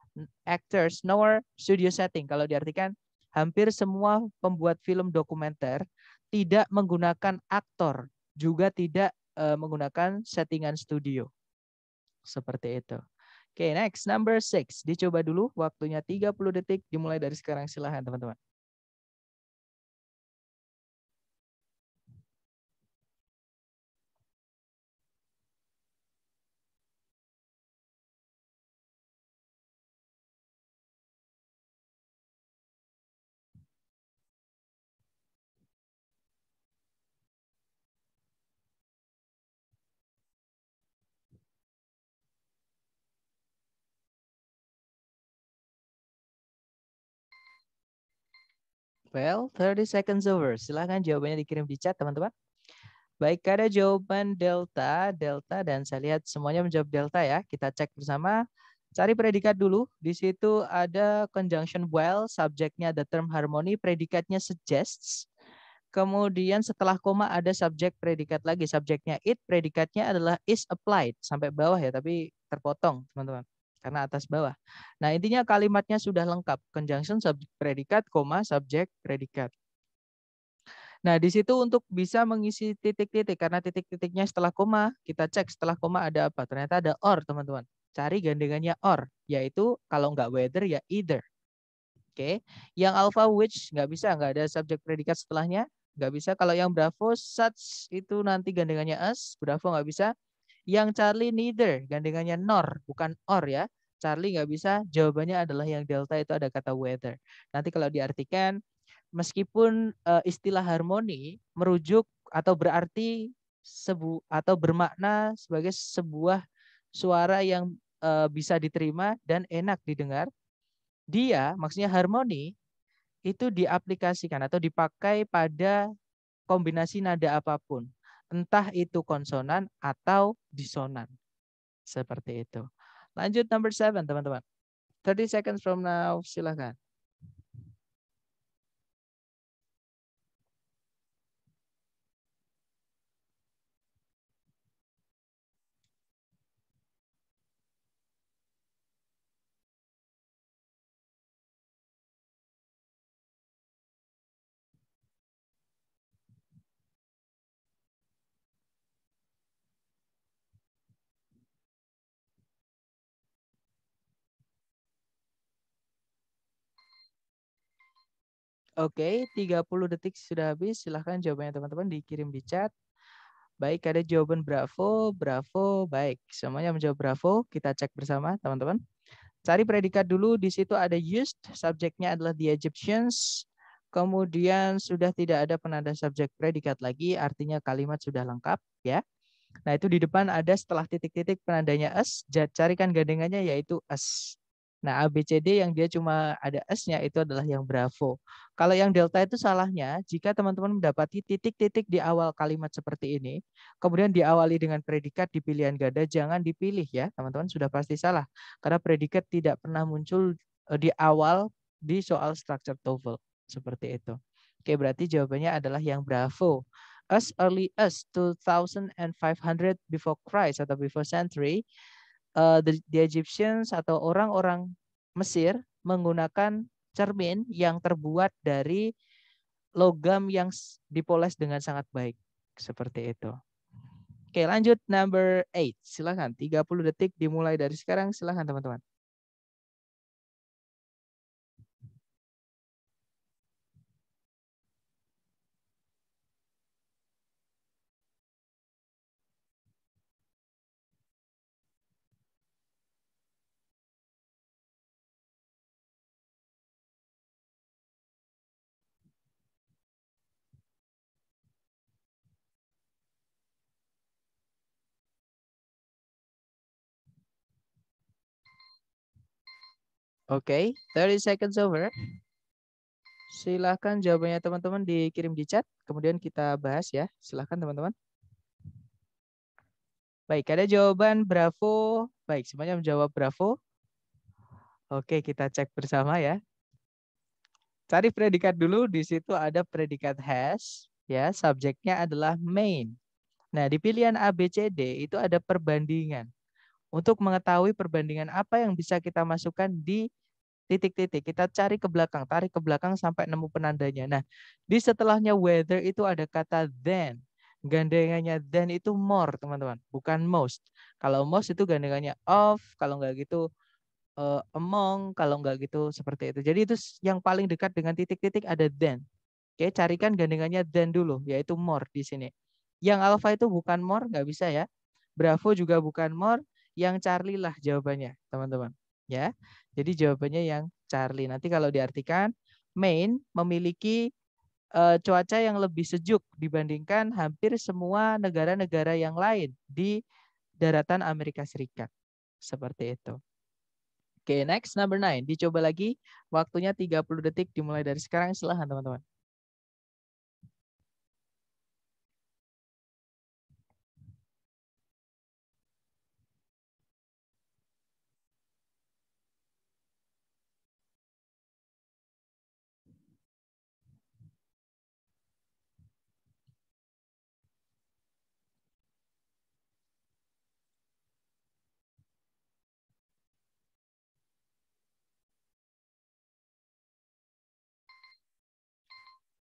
nor studio setting. Kalau diartikan hampir semua pembuat film dokumenter tidak menggunakan aktor, juga tidak menggunakan settingan studio. Seperti itu. Oke, next number 6. Dicoba dulu waktunya 30 detik dimulai dari sekarang, silahkan teman-teman. Well, 30 seconds over. Silahkan jawabannya dikirim di chat, teman-teman. Baik, ada jawaban delta, dan saya lihat semuanya menjawab delta ya. Kita cek bersama. Cari predikat dulu. Di situ ada conjunction while, subjeknya the term harmony, predikatnya suggests. Kemudian setelah koma ada subjek predikat lagi. Subjeknya it, predikatnya adalah is applied. Sampai bawah ya, tapi terpotong teman-teman. Karena atas bawah. Nah intinya kalimatnya sudah lengkap. Conjunction, subjek predikat, koma, subjek predikat. Nah, di situ untuk bisa mengisi titik-titik, karena titik-titiknya setelah koma, kita cek setelah koma ada apa. Ternyata ada or, teman-teman. Cari gandengannya or, yaitu kalau nggak whether ya either. Oke, yang alpha which nggak bisa, nggak ada subjek predikat setelahnya, nggak bisa. Kalau yang bravo such itu nanti gandengannya us, bravo nggak bisa. Yang Charlie neither, gandengannya nor, bukan or ya. Charlie nggak bisa, jawabannya adalah yang delta itu ada kata whether. Nanti kalau diartikan, meskipun istilah harmoni merujuk atau berarti atau bermakna sebagai sebuah suara yang bisa diterima dan enak didengar, dia maksudnya harmoni itu diaplikasikan atau dipakai pada kombinasi nada apapun, entah itu konsonan atau disonan. Seperti itu. Lanjut number 7 teman-teman. 30 seconds from now, silakan. Oke, 30 detik sudah habis. Silahkan jawabannya teman-teman dikirim di chat. Baik, ada jawaban bravo, bravo, baik. Semuanya menjawab bravo. Kita cek bersama teman-teman. Cari predikat dulu. Di situ ada used, subjeknya adalah the Egyptians. Kemudian sudah tidak ada penanda subjek predikat lagi, artinya kalimat sudah lengkap ya. Nah, itu di depan ada setelah titik-titik penandanya us, carikan gandengannya yaitu us. Nah, A, B, C, D yang dia cuma ada S-nya itu adalah yang bravo. Kalau yang delta itu salahnya, jika teman-teman mendapati titik-titik di awal kalimat seperti ini, kemudian diawali dengan predikat di pilihan ganda, jangan dipilih ya, teman-teman sudah pasti salah. Karena predikat tidak pernah muncul di awal di soal structure TOEFL. Seperti itu. Oke, berarti jawabannya adalah yang bravo. As early as 2500 before Christ atau before century, the Egyptians atau orang-orang Mesir menggunakan cermin yang terbuat dari logam yang dipoles dengan sangat baik. Seperti itu. Oke, lanjut number 8. Silakan, 30 detik dimulai dari sekarang. Silakan teman-teman. Oke, 30 seconds over. Silakan jawabannya teman-teman dikirim di chat. Kemudian kita bahas ya. Silakan teman-teman. Baik, ada jawaban bravo. Baik, semuanya menjawab bravo. Oke, kita cek bersama ya. Cari predikat dulu, di situ ada predikat has, ya, subjeknya adalah main. Nah, di pilihan A, B, C, D itu ada perbandingan. Untuk mengetahui perbandingan apa yang bisa kita masukkan di titik-titik, kita cari ke belakang, tarik ke belakang sampai nemu penandanya. Nah, di setelahnya whether itu ada kata then. Gandengannya then itu more, teman-teman, bukan most. Kalau most itu gandengannya of, kalau nggak gitu among, kalau nggak gitu seperti itu. Jadi itu yang paling dekat dengan titik-titik ada then. Oke, carikan gandengannya then dulu, yaitu more di sini. Yang alpha itu bukan more, nggak bisa ya. Bravo juga bukan more, yang Charlie lah jawabannya, teman-teman. Ya, jadi jawabannya yang Charlie. Nanti kalau diartikan, Maine memiliki cuaca yang lebih sejuk dibandingkan hampir semua negara-negara yang lain di daratan Amerika Serikat. Seperti itu. Oke, next number 9. Dicoba lagi. Waktunya 30 detik dimulai dari sekarang. Silahkan teman-teman.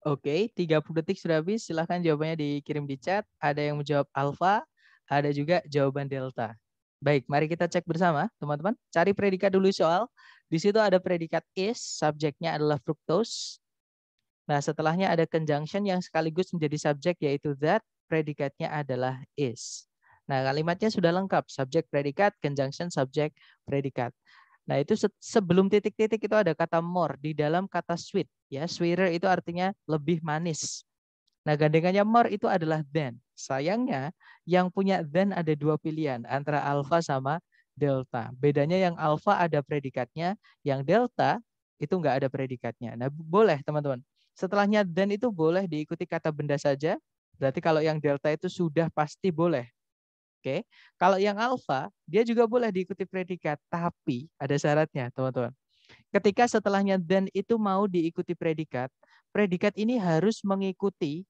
Oke, 30 detik sudah habis. Silahkan jawabannya dikirim di chat. Ada yang menjawab alpha, ada juga jawaban delta. Baik, mari kita cek bersama, teman-teman. Cari predikat dulu soal. Di situ ada predikat is, subjeknya adalah fructose. Nah, setelahnya ada conjunction yang sekaligus menjadi subjek, yaitu that. Predikatnya adalah is. Nah, kalimatnya sudah lengkap. Subjek, predikat, conjunction, subjek, predikat. Nah, itu sebelum titik-titik itu ada kata more di dalam kata sweet. Ya, sweeter itu artinya lebih manis. Nah, gandengannya more itu adalah than. Sayangnya, yang punya than ada dua pilihan, antara alpha sama delta. Bedanya yang alpha ada predikatnya, yang delta itu nggak ada predikatnya. Nah, boleh teman-teman. Setelahnya than itu boleh diikuti kata benda saja. Berarti kalau yang delta itu sudah pasti boleh. Oke, kalau yang alfa dia juga boleh diikuti predikat, tapi ada syaratnya, teman-teman. Ketika setelahnya then itu mau diikuti predikat, predikat ini harus mengikuti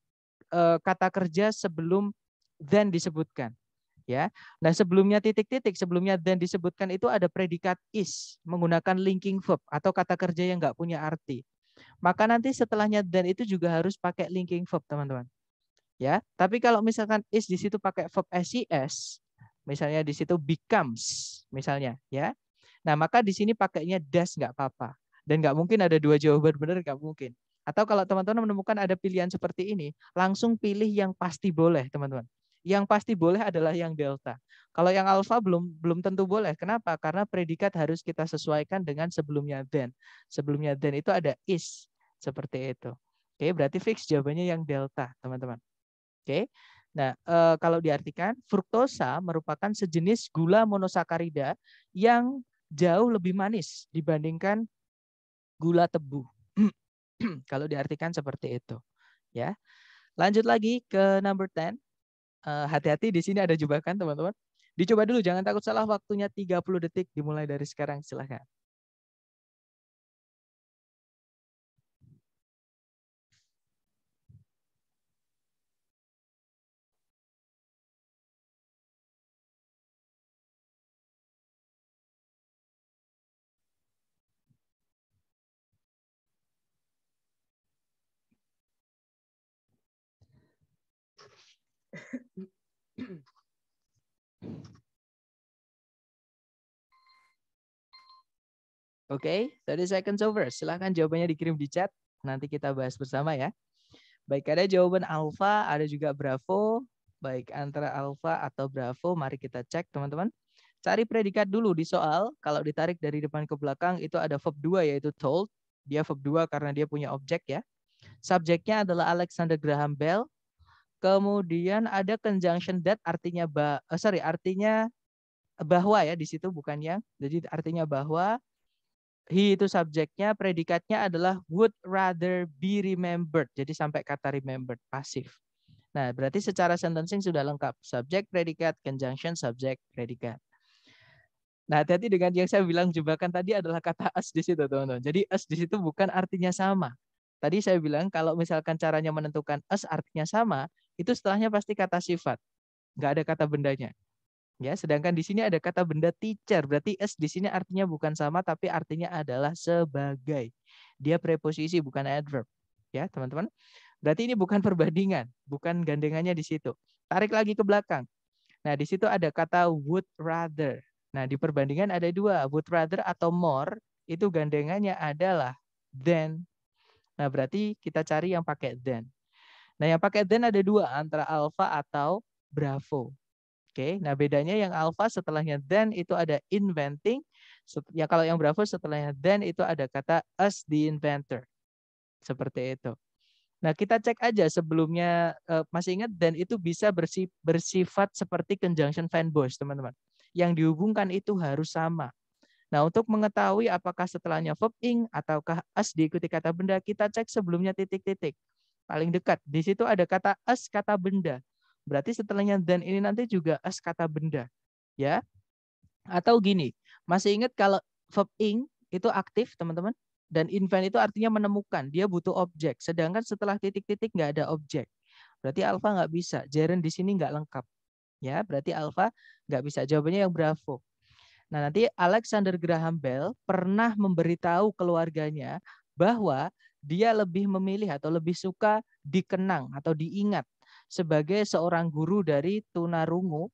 kata kerja sebelum then disebutkan, ya. Nah, sebelumnya titik-titik, sebelumnya then disebutkan itu ada predikat is menggunakan linking verb atau kata kerja yang nggak punya arti. Maka nanti setelahnya then itu juga harus pakai linking verb, teman-teman. Ya, tapi kalau misalkan is di situ pakai verb SES, misalnya di situ becomes, misalnya, ya. Nah, maka di sini pakainya does nggak apa-apa. Dan nggak mungkin ada dua jawaban benar, nggak mungkin. Atau kalau teman-teman menemukan ada pilihan seperti ini, langsung pilih yang pasti boleh, teman-teman. Yang pasti boleh adalah yang delta. Kalau yang alpha belum tentu boleh. Kenapa? Karena predikat harus kita sesuaikan dengan sebelumnya then. Sebelumnya then itu ada is, seperti itu. Oke, berarti fix jawabannya yang delta, teman-teman. Oke. Nah, kalau diartikan fruktosa merupakan sejenis gula monosakarida yang jauh lebih manis dibandingkan gula tebu. Kalau diartikan seperti itu, ya. Lanjut lagi ke number 10. Hati-hati di sini ada jebakan, teman-teman. Dicoba dulu, jangan takut salah. Waktunya 30 detik dimulai dari sekarang. Silahkan. Oke, 30 seconds over. Silahkan jawabannya dikirim di chat. Nanti kita bahas bersama ya. Baik, ada jawaban alfa, ada juga bravo. Baik, antara alfa atau bravo, mari kita cek teman-teman. Cari predikat dulu di soal. Kalau ditarik dari depan ke belakang, itu ada verb 2 yaitu told. Dia verb 2 karena dia punya objek ya. Subjeknya adalah Alexander Graham Bell. Kemudian ada conjunction that artinya artinya bahwa ya di situ bukan yang. Jadi artinya bahwa. He itu subjeknya, predikatnya adalah would rather be remembered. Jadi sampai kata remembered, pasif. Nah, berarti secara sentencing sudah lengkap. Subjek, predikat, conjunction, subjek, predikat. Nah, hati-hati dengan yang saya bilang jebakan tadi adalah kata as di situ, teman-teman. Jadi as di situ bukan artinya sama. Tadi saya bilang kalau misalkan caranya menentukan as artinya sama, itu setelahnya pasti kata sifat. Nggak ada kata bendanya. Ya, sedangkan di sini ada kata benda teacher. Berarti as di sini artinya bukan sama, tapi artinya adalah sebagai. Dia preposisi, bukan adverb. Ya, teman-teman. Berarti ini bukan perbandingan, bukan gandengannya di situ. Tarik lagi ke belakang. Nah, di situ ada kata would rather. Nah, di perbandingan ada dua, would rather atau more, itu gandengannya adalah than. Nah, berarti kita cari yang pakai than. Nah, yang pakai than ada dua, antara alpha atau bravo. Oke, nah bedanya yang alpha setelahnya than itu ada inventing. Ya, kalau yang bravo setelahnya than itu ada kata as the inventor. Seperti itu. Nah, kita cek aja sebelumnya, masih ingat dan itu bisa bersifat seperti conjunction fanboys, teman-teman. Yang dihubungkan itu harus sama. Nah, untuk mengetahui apakah setelahnya verb ing ataukah as diikuti kata benda, kita cek sebelumnya titik-titik. Paling dekat. Di situ ada kata as kata benda. Berarti setelahnya dan ini nanti juga as kata benda. Ya. Atau gini, masih ingat kalau verb ing itu aktif, teman-teman? Dan invent itu artinya menemukan, dia butuh objek. Sedangkan setelah titik-titik nggak ada objek. Berarti alpha nggak bisa. Jaren di sini nggak lengkap. Ya, berarti alpha nggak bisa. Jawabannya yang bravo. Nah, nanti Alexander Graham Bell pernah memberitahu keluarganya bahwa dia lebih memilih atau lebih suka dikenang atau diingat sebagai seorang guru dari tunarungu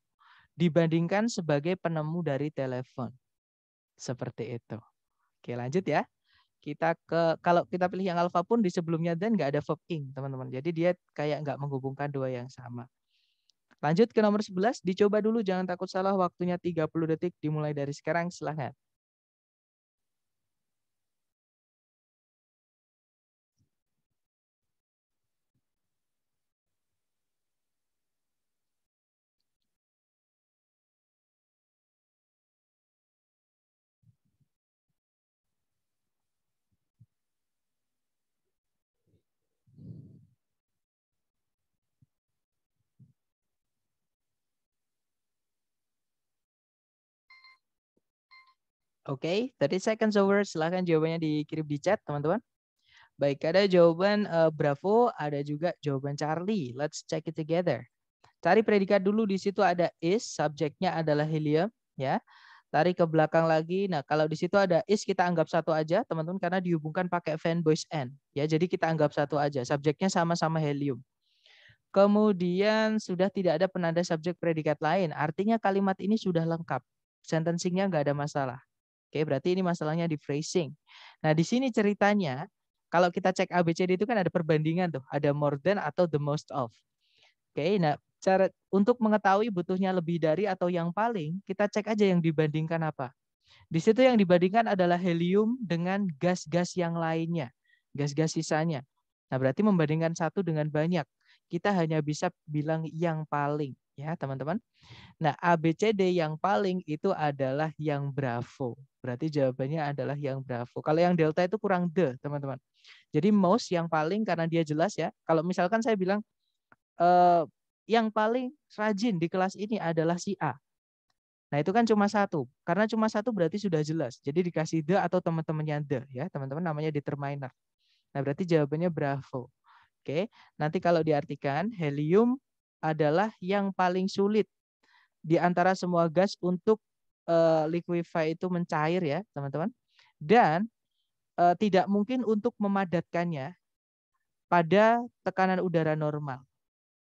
dibandingkan sebagai penemu dari telepon. Seperti itu. Oke, lanjut ya. Kita kalau kita pilih yang alpha pun di sebelumnya dan nggak ada verb ing, teman-teman. Jadi dia kayak nggak menghubungkan dua yang sama. Lanjut ke nomor 11, dicoba dulu jangan takut salah, waktunya 30 detik dimulai dari sekarang, silahkan. Oke, 30 seconds over, silahkan jawabannya dikirim di chat, teman-teman. Baik, ada jawaban Bravo, ada juga jawaban Charlie. Let's check it together. Cari predikat dulu, di situ ada is, subjeknya adalah helium, ya. Tarik ke belakang lagi. Nah, kalau di situ ada is, kita anggap satu aja, teman-teman, karena dihubungkan pakai fanboys n. Ya, jadi kita anggap satu aja. Subjeknya sama-sama helium. Kemudian sudah tidak ada penanda subjek predikat lain. Artinya kalimat ini sudah lengkap. Sentencingnya nggak ada masalah. Oke, berarti ini masalahnya di phrasing. Nah, di sini ceritanya, kalau kita cek ABCD itu kan ada perbandingan tuh. Ada more than atau the most of. Oke, nah cara untuk mengetahui butuhnya lebih dari atau yang paling, kita cek aja yang dibandingkan apa. Di situ yang dibandingkan adalah helium dengan gas-gas yang lainnya, gas-gas sisanya. Nah, berarti membandingkan satu dengan banyak. Kita hanya bisa bilang yang paling, ya teman-teman. Nah, ABCD yang paling itu adalah yang bravo. Berarti jawabannya adalah yang bravo. Kalau yang delta itu kurang the, teman-teman. Jadi most yang paling karena dia jelas ya. Kalau misalkan saya bilang yang paling rajin di kelas ini adalah si A. Nah, itu kan cuma satu. Karena cuma satu berarti sudah jelas. Jadi dikasih the atau teman-temannya the ya. Teman-teman namanya determiner. Nah, berarti jawabannya bravo. Oke. Nanti kalau diartikan helium adalah yang paling sulit di antara semua gas untuk liquefy itu mencair ya, teman-teman. Dan tidak mungkin untuk memadatkannya pada tekanan udara normal.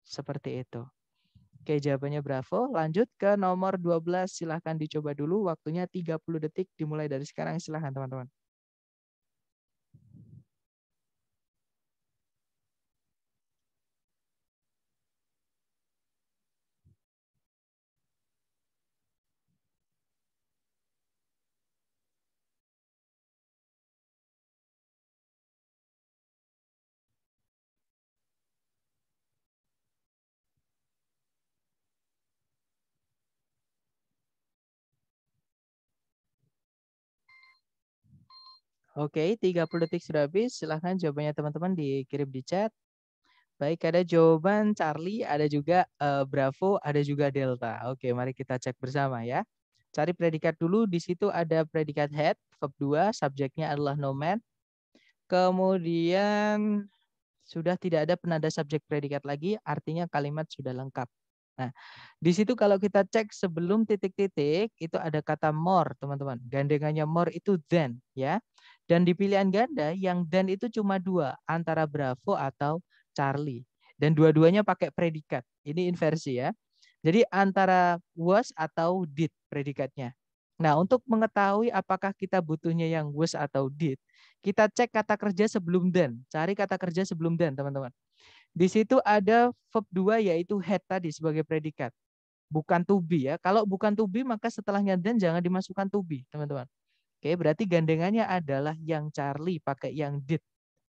Seperti itu. Oke, jawabannya bravo. Lanjut ke nomor 12. Silahkan dicoba dulu. Waktunya 30 detik dimulai dari sekarang. Silahkan teman-teman. Oke, 30 detik sudah habis. Silahkan jawabannya teman-teman dikirim di chat. Baik, ada jawaban Charlie, ada juga Bravo, ada juga Delta. Oke, mari kita cek bersama ya. Cari predikat dulu, di situ ada predikat had, verb 2, subjeknya adalah nomen. Kemudian sudah tidak ada penanda subjek predikat lagi, artinya kalimat sudah lengkap. Nah, di situ kalau kita cek sebelum titik-titik, itu ada kata more, teman-teman. Gandengannya more itu than, ya. Dan di pilihan ganda, yang than itu cuma dua, antara Bravo atau Charlie. Dan dua-duanya pakai predikat. Ini inversi ya. Jadi antara was atau did predikatnya. Nah, untuk mengetahui apakah kita butuhnya yang was atau did, kita cek kata kerja sebelum then. Cari kata kerja sebelum then, teman-teman. Di situ ada verb 2 yaitu had tadi sebagai predikat. Bukan to be ya. Kalau bukan to be maka setelahnya then jangan dimasukkan to be, teman-teman. Oke, berarti gandengannya adalah yang Charlie pakai yang did.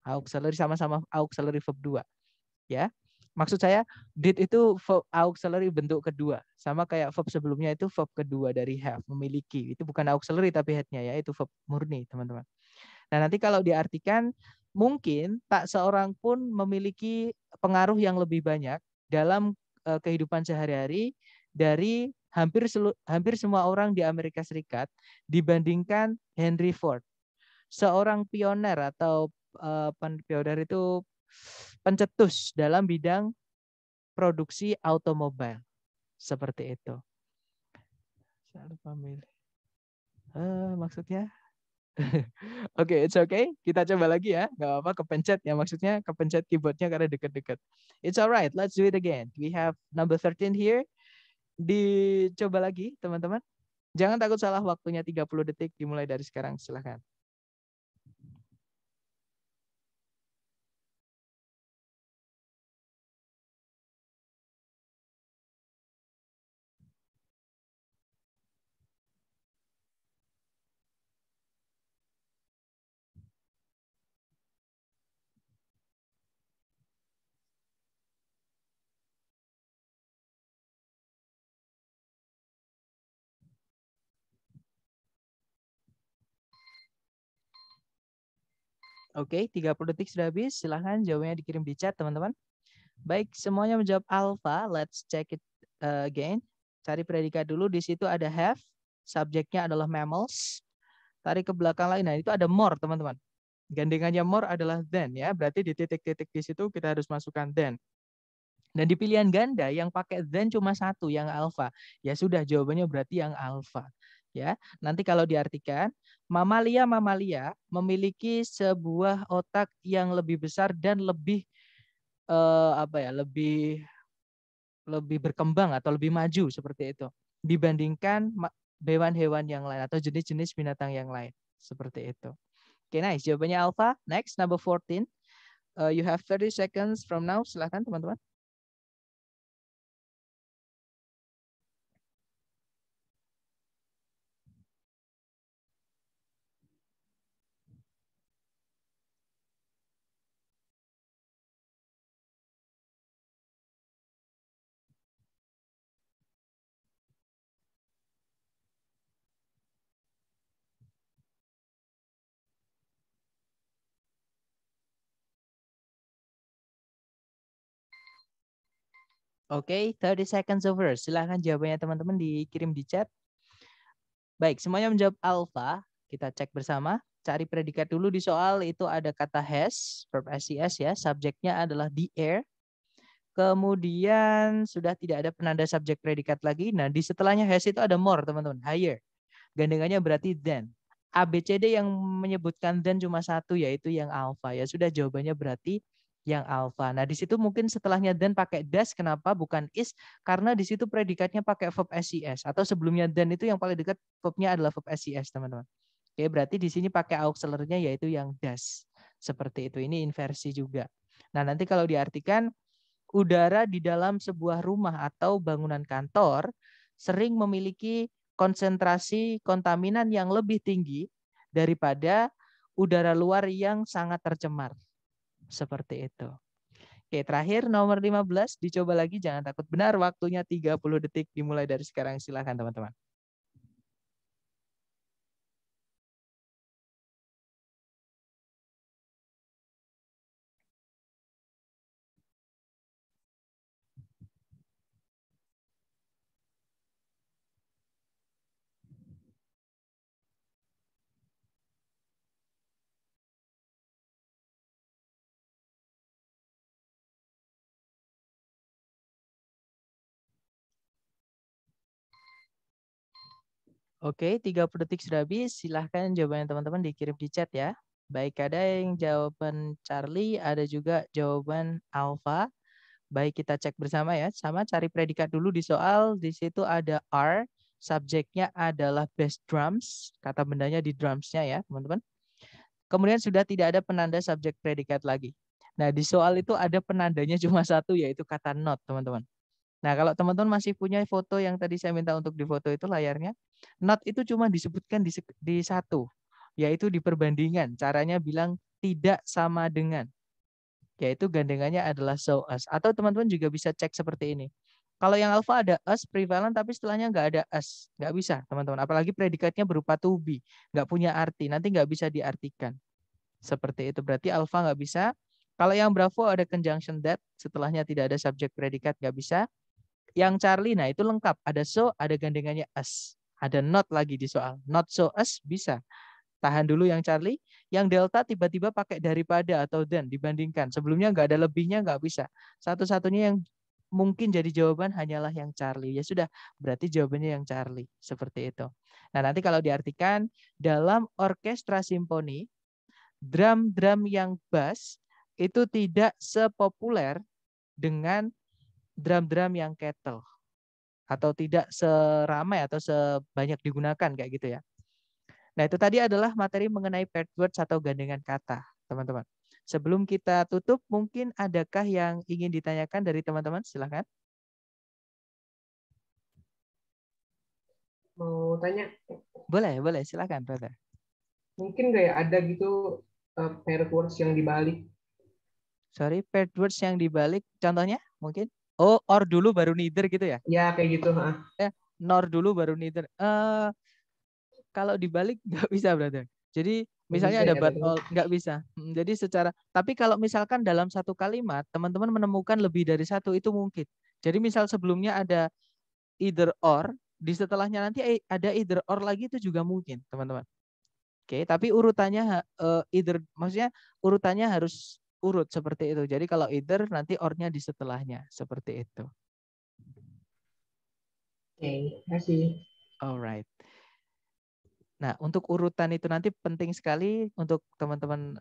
Auxiliary sama-sama auxiliary verb 2, ya. Maksud saya did itu verb auxiliary bentuk kedua. Sama kayak verb sebelumnya itu verb kedua dari have, memiliki. Itu bukan auxiliary tapi headnya ya, itu verb murni, teman-teman. Nah, nanti kalau diartikan mungkin tak seorang pun memiliki pengaruh yang lebih banyak dalam kehidupan sehari-hari dari hampir semua orang di Amerika Serikat dibandingkan Henry Ford. Seorang pioner atau pioner itu pencetus dalam bidang produksi automobil. Seperti itu. Saya lupa milih. Maksudnya Oke, it's okay. Kita coba lagi ya. Gak apa-apa, kepencet ya. Maksudnya kepencet keyboardnya karena deket-deket. It's alright. Let's do it again. We have number 13 here. Dicoba lagi, teman-teman. Jangan takut salah, waktunya 30 detik. Dimulai dari sekarang. Silahkan. Oke, 30 detik sudah habis. Silahkan jawabannya dikirim di chat, teman-teman. Baik, semuanya menjawab alpha. Let's check it again. Cari predikat dulu. Di situ ada have. Subjeknya adalah mammals. Tarik ke belakang lagi. Nah, itu ada more, teman-teman. Gandengannya more adalah than ya. Berarti di titik-titik di situ kita harus masukkan than. Dan di pilihan ganda yang pakai than cuma satu, yang alpha. Ya sudah, jawabannya berarti yang alpha. Ya, nanti kalau diartikan, mamalia memiliki sebuah otak yang lebih besar dan lebih lebih berkembang atau lebih maju seperti itu dibandingkan hewan-hewan yang lain atau jenis-jenis binatang yang lain seperti itu. Oke, nice. Jawabannya alpha. Next, number 14. You have 30 seconds from now. Silahkan, teman-teman. Oke, 30 seconds over. Silahkan jawabannya teman-teman dikirim di chat. Baik, semuanya menjawab alpha. Kita cek bersama. Cari predikat dulu di soal. Itu ada kata has, verb SES ya. Subjeknya adalah the air. Kemudian sudah tidak ada penanda subjek predikat lagi. Nah, di setelahnya has itu ada more, teman-teman. Higher. Gandengannya berarti than. ABCD yang menyebutkan than cuma satu, yaitu yang alpha. Ya sudah, jawabannya berarti yang alpha. Nah, di situ mungkin setelahnya than pakai das. Kenapa bukan is? Karena di situ predikatnya pakai verb SES. Atau sebelumnya than itu yang paling dekat verbnya adalah verb SES, teman-teman. Oke, berarti di sini pakai auxiliary-nya yaitu yang das. Seperti itu. Ini inversi juga. Nah, nanti kalau diartikan udara di dalam sebuah rumah atau bangunan kantor sering memiliki konsentrasi kontaminan yang lebih tinggi daripada udara luar yang sangat tercemar. Seperti itu. Oke, terakhir nomor 15, dicoba lagi, jangan takut. Benar, waktunya 30 detik dimulai dari sekarang. Silakan teman-teman. Oke, 30 detik sudah habis. Silahkan jawabannya teman-teman dikirim di chat ya. Baik, ada yang jawaban Charlie, ada juga jawaban Alpha. Baik, kita cek bersama ya. Sama cari predikat dulu di soal. Di situ ada R, subjeknya adalah bass drums. Kata bendanya di drumsnya ya, teman-teman. Kemudian sudah tidak ada penanda subjek predikat lagi. Nah, di soal itu ada penandanya cuma satu, yaitu kata not, teman-teman. Nah, kalau teman-teman masih punya foto yang tadi saya minta untuk difoto itu layarnya, not itu cuma disebutkan di satu, yaitu di perbandingan. Caranya bilang tidak sama dengan, yaitu gandengannya adalah so as. Atau teman-teman juga bisa cek seperti ini. Kalau yang alpha ada as prevalent tapi setelahnya nggak ada as, nggak bisa teman-teman. Apalagi predikatnya berupa to be, nggak punya arti, nanti nggak bisa diartikan. Seperti itu berarti alpha nggak bisa. Kalau yang bravo ada conjunction that, setelahnya tidak ada subjek predikat nggak bisa. Yang Charlie, nah itu lengkap. Ada so, ada gandengannya as. Ada not lagi di soal. Not so as bisa. Tahan dulu yang Charlie. Yang Delta tiba-tiba pakai daripada atau then dibandingkan. Sebelumnya nggak ada lebihnya, nggak bisa. Satu-satunya yang mungkin jadi jawaban hanyalah yang Charlie. Ya sudah, berarti jawabannya yang Charlie. Seperti itu. Nah nanti kalau diartikan, dalam orkestra simfoni, drum-drum yang bass itu tidak sepopuler dengan drum-drum yang kettle, atau tidak seramai atau sebanyak digunakan kayak gitu ya. Nah, itu tadi adalah materi mengenai paired words atau gandengan kata, teman-teman. Sebelum kita tutup, mungkin adakah yang ingin ditanyakan dari teman-teman? Silakan. Mau tanya, Boleh, silakan, brother. mungkin nggak ya ada gitu paired words yang dibalik? Sorry, paired words yang dibalik, contohnya mungkin? Oh, or dulu baru neither gitu ya? Ya kayak gitu. Nor dulu baru neither. Kalau dibalik nggak bisa, brother. Jadi misalnya Bisa ada ya, but berarti. all, nggak bisa. Jadi tapi kalau misalkan dalam satu kalimat teman-teman menemukan lebih dari satu, itu mungkin. Jadi misal sebelumnya ada either or, di setelahnya nanti ada either or lagi, itu juga mungkin, teman-teman. Oke, tapi urutannya maksudnya urutannya harus urut seperti itu. Jadi kalau either nanti or-nya di setelahnya, seperti itu. Oke, terima kasih. Alright. Nah, untuk urutan itu nanti penting sekali untuk teman-teman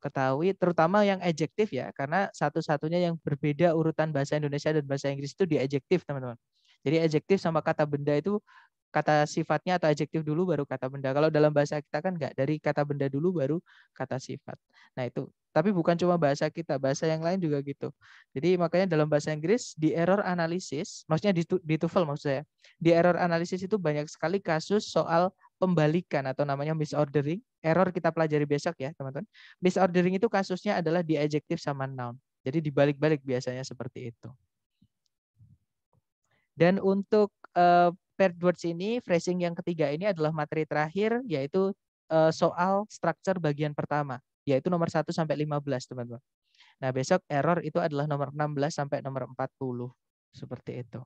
ketahui, terutama yang adjektif ya, karena satu-satunya yang berbeda urutan bahasa Indonesia dan bahasa Inggris itu di adjektif, teman-teman. Jadi adjektif sama kata benda itu kata sifatnya atau adjektif dulu baru kata benda. Kalau dalam bahasa kita kan enggak, dari kata benda dulu baru kata sifat. Nah, itu. Tapi bukan cuma bahasa kita, bahasa yang lain juga gitu. Jadi makanya dalam bahasa Inggris di error analysis, maksudnya di TOEFL maksud saya, di error analysis itu banyak sekali kasus soal pembalikan atau namanya misordering. Error kita pelajari besok ya, teman-teman. Misordering itu kasusnya adalah di adjective sama noun. Jadi dibalik-balik biasanya seperti itu. Dan untuk paired words ini, phrasing yang ketiga ini adalah materi terakhir, yaitu soal structure bagian pertama, yaitu nomor 1 sampai 15, teman-teman. Nah, besok error itu adalah nomor 16 sampai nomor 40. Seperti itu.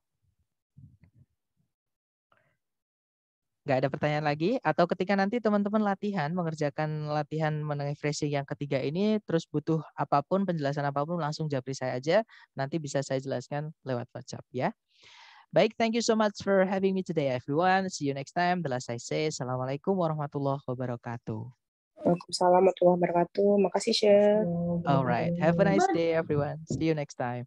Nggak ada pertanyaan lagi? Atau ketika nanti teman-teman mengerjakan latihan mengenai phrasing yang ketiga ini, terus butuh apapun, penjelasan apapun, langsung japri saya aja. Nanti bisa saya jelaskan lewat WhatsApp ya. Baik, thank you so much for having me today everyone. See you next time. The last I say, Assalamualaikum warahmatullahi wabarakatuh. Waalaikumsalam warahmatullahi wabarakatuh. Makasih, Syekh. Alright, have a nice day everyone. See you next time.